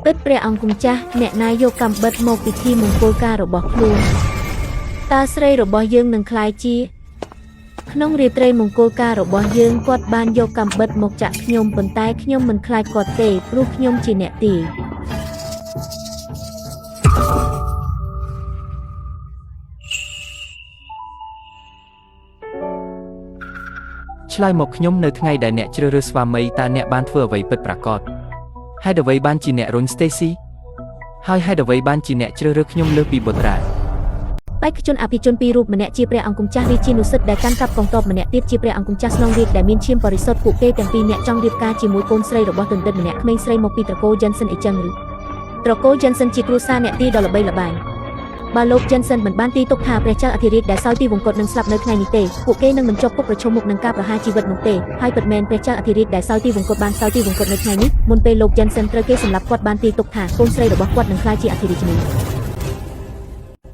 ពិតព្រះអង្គម្ចាស់អ្នកណាយកកំបិតមកពិធីមង្គលការរបស់ខ្លួនតើស្រីរបស់យើងនឹងក្លាយជាក្នុងរាត្រីមង្គលការរបស់យើងគាត់បានយកកំបិតមកចាក់ខ្ញុំប៉ុន្តែខ្ញុំមិនខ្លាចគាត់ទេព្រោះខ្ញុំជាអ្នកទាយឆ្លើយមកខ្ញុំនៅថ្ងៃដែលអ្នកជ្រើសរើសស្វាមីតើអ្នកបានធ្វើអ្វីពិតប្រាកដហេតុអ្វីបានជាអ្នករុញ Stacy ហើយហេតុអ្វីបានជាអ្នកជ្រើសរើសខ្ញុំលើសពីបុត្រាបេក្ខជនអភិជនពីររូបម្នាក់ជាព្រះអង្គម្ចាស់រាជានុសិទ្ធដែលកាន់កាប់កងទ័ពម្នាក់ទៀតជាព្រះអង្គម្ចាស់ស្នងរាជដែលមានឈាមបរិសុទ្ធពួកគេទាំងពីរនាក់ចង់រៀបការជាមួយកូនស្រីរបស់ទន្ទឹតម្នាក់ក្មេងស្រីមកពីត្រកូល Jensen អីចឹងឬត្រកូល Jensen ជាគ្រួសារអ្នកទាយដ៏ល្បីល្បាញបើលោក Jensen មិនបានទីទុកថាព្រះចៅអធិរាជដែលសោយទីវង្គតនឹងស្លាប់នៅថ្ងៃនេះទេពួកគេនឹងមិនជាប់គុកប្រឈមមុខនឹងការប្រហារជីវិតនោះទេហើយពិតមែនព្រះចៅអធិរាជដែលសោយទីវង្គតបានសោយទីវង្គតនៅថ្ងៃនេះមុនពេលលោក Jensen ត្រូវគេសម្លាប់គាត់បានទីទុកថាកូនស្រីរបស់គាត់នឹងក្លាយជាអធិរាជនេះ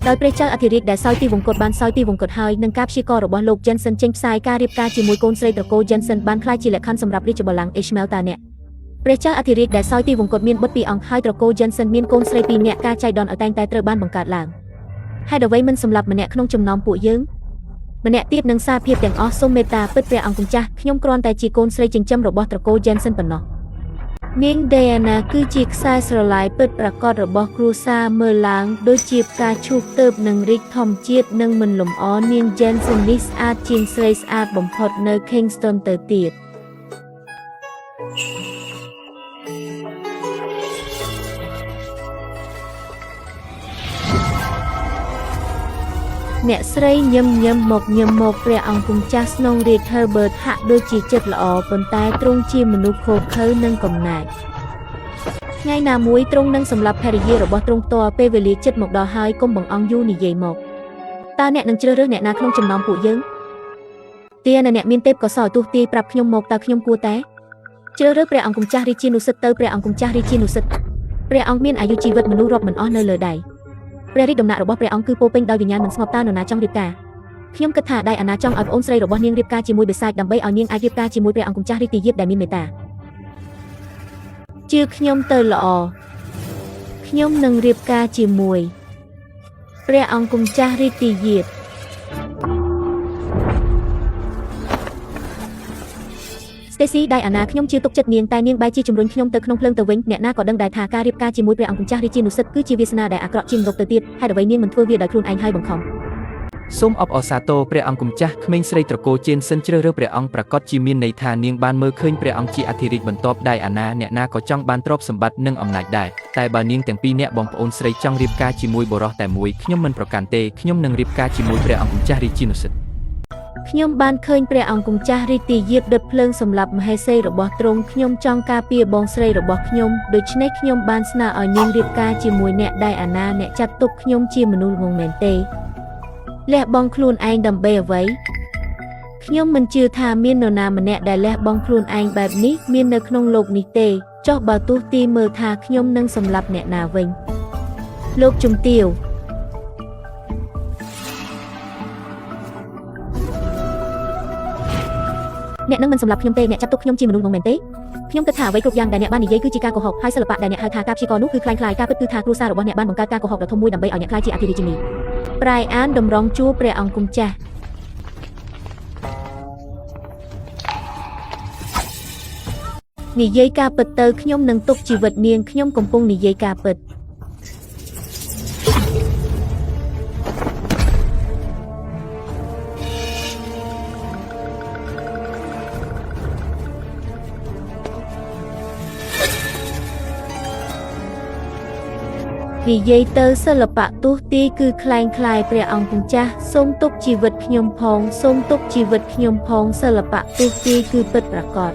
ដោយព្រះចៅអធិរាជដែលសោយទីវង្គតបានសោយទីវង្គតហើយនឹងការព្យាកររបស់លោក Jensen ចេញផ្សាយការរៀបការជាមួយកូនស្រីត្រកូល Jensen បានក្លាយជាលក្ខខណ្ឌសម្រាប់រាជបល្ល័ង្ក Ishmael តាអ្នកព្រះចៅអធិរាជដែលសោយទីវង្គតមានបុត្រ2អង្គហើយត្រកូល Jensen មានកូនស្រី2នាក់ការចៃដន្យឲ្យតែងតែត្រូវបានបង្កើតឡើងហេតុអ្វីមិនសម្លាប់ម្នាក់ក្នុងចំណោមពួកយើងម្នាក់ទៀតនឹងសារភាពទាំងអស់សូមមេត្តាពិតព្រះអង្គម្ចាស់ខ្ញុំគ្រាន់តែជាកូនស្រីចិញ្ចឹមរបស់ត្រកូល Jensen ប៉ុណ្ណោះនាង Diana គឺជាខ្សែស្រឡាយពិតប្រាកដរបស់គ្រួសារមើលឡើងដូចជាផ្កាឈូកទើបនឹងរីកធម្មជាតិនិងមិនលម្អនាង Jensen នេះស្អាតជាងស្រីស្អាតបំផុតនៅ Kingston ទៅទៀតអ្នកស្រីញឹមមកព្រះអង្គម្ចាស់ស្នងរាជ Herbert ហាក់ដូចជាចិត្តល្អប៉ុន្តែទ្រង់ជាមនុស្សខុសខើនិងកំណាចថ្ងៃណាមួយទ្រង់នឹងសម្លាប់ភរិយារបស់ទ្រង់ផ្ទាល់ពេលវេលាជិតមកដល់ហើយកុំបង្អង់យូរនិយាយមកតើអ្នកនឹងជ្រើសរើសអ្នកណាក្នុងចំណោមពួកយើងទាអ្នកមានទេពកោសល្យទស្សន៍ទាយប្រាប់ខ្ញុំមកតើខ្ញុំគួរតែជ្រើសរើសព្រះអង្គម្ចាស់រាជានុសិទ្ធទៅព្រះអង្គម្ចាស់រាជានុសិទ្ធព្រះអង្គមានអាយុជីវិតមនុស្សរាប់មិនអស់នៅលើដៃព្រះរាជដំណាក់របស់ព្រះអង្គគឺពោពេញដោយវិញ្ញាណមិនស្ងប់តើនរណាចង់រៀបការខ្ញុំគិតថាដៃអាណាចង់ឲ្យប្អូនស្រីរបស់នាងរៀបការជាមួយបិសាចដើម្បីឲ្យនាងអាចរៀបការជាមួយព្រះអង្គម្ចាស់រាជទាយាទដែលមានមេត្តាជឿខ្ញុំទៅល្អខ្ញុំនឹងរៀបការជាមួយព្រះអង្គម្ចាស់រាជទាយាទStacy ដៃអាណាខ្ញុំជឿទុកចិត្តនាងតែនាងបែរជាជំរុញខ្ញុំទៅក្នុងភ្លើងទៅវិញអ្នកណាក៏ដឹងដែរថាការរៀបការជាមួយព្រះអង្គម្ចាស់រាជានុសិទ្ធគឺជាវាសនាដែលអាក្រក់ជាងរកទៅទៀតហេតុអ្វីនាងមិនធ្វើវាដោយខ្លួនឯងហើយបង្ខំសូមអបអរសាទរព្រះអង្គម្ចាស់ក្មេងស្រីត្រកូល Jensen ជ្រើសរើសព្រះអង្គប្រកាសជាមានន័យថានាងបានមើលឃើញព្រះអង្គជាអធិរាជបន្ទាប់ដៃអាណាអ្នកណាក៏ចង់បានទ្រព្យសម្បត្តិនិងអំណាចដែរតែបើនាងទាំងពីរនាក់បងប្អូនស្រីចង់រៀបការជាមួយបុរសតែមួយខ្ញុំមិនប្រកាន់ទេខ្ញុំនឹងរៀបការជាមួយព្រះអង្គម្ចាស់រាជានុសិទ្ធខ្ញុំបានឃើញព្រះអង្គម្ចាស់រាជទាយាទដុតភ្លើងសម្រាប់មហេសីរបស់ទ្រង់ខ្ញុំចង់ការពារបងស្រីរបស់ខ្ញុំដូច្នេះខ្ញុំបានស្នើឲ្យនាងរៀបការជាមួយអ្នកដែលអាណាអ្នកចាត់ទុកខ្ញុំជាមនុស្សងងមែនទេលះបង់ខ្លួនឯងដើម្បីអ្វីខ្ញុំមិនជឿថាមាននរណាម្នាក់ដែលលះបង់ខ្លួនឯងបែបនេះមាននៅក្នុងโลกនេះទេចុះបើទោះទីមើលថាខ្ញុំនឹងសម្លាប់អ្នកណាវិញលោកជំទាវអ្នកនឹងមិនសម្លាប់ខ្ញុំទេអ្នកចាត់ទុកខ្ញុំជាមនុស្សងងមែនទេខ្ញុំគិតថាអ្វីគ្រប់យ៉ាងដែលអ្នកបាននិយាយគឺជាការកុហកហើយសិល្បៈដែលអ្នកហៅថាការព្យាករនោះគឺคล้ายៗការពិតគឺថាគ្រួសាររបស់អ្នកបានបង្កើតការកុហកដ៏ធំមួយដើម្បីឲ្យអ្នកក្លាយជាអធិរាជនីប្រៃអានតម្រង់ជួរព្រះអង្គម្ចាស់និយាយការពិតទៅខ្ញុំនឹងទុកជីវិតនាងខ្ញុំកំពុងនិយាយការពិតនិយាយទៅសិល្បៈទស្សន៍ទាយគឺคล้ายព្រះអង្គម្ចាស់សូមទុកជីវិតខ្ញុំផងសូមទុកជីវិតខ្ញុំផងសិល្បៈទស្សន៍ទាយគឺពិតប្រាកដ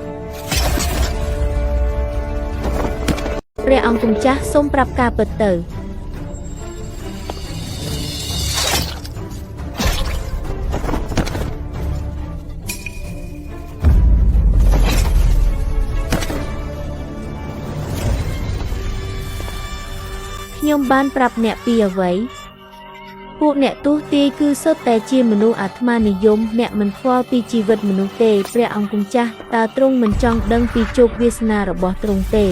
ព្រះអង្គម្ចាស់សូមប្រាប់ការពិតទៅខ្ញុំបានប្រាប់អ្នកពីអ្វីពួកអ្នកទស្សន៍ទាយគឺសុទ្ធតែជាមនុស្សអាត្មានិយមអ្នកមិនខ្វល់ពីជីវិតមនុស្សទេព្រះអង្គម្ចាស់តើទ្រង់មិនចង់ដឹងពីជោគវាសនារបស់ទ្រង់ទេ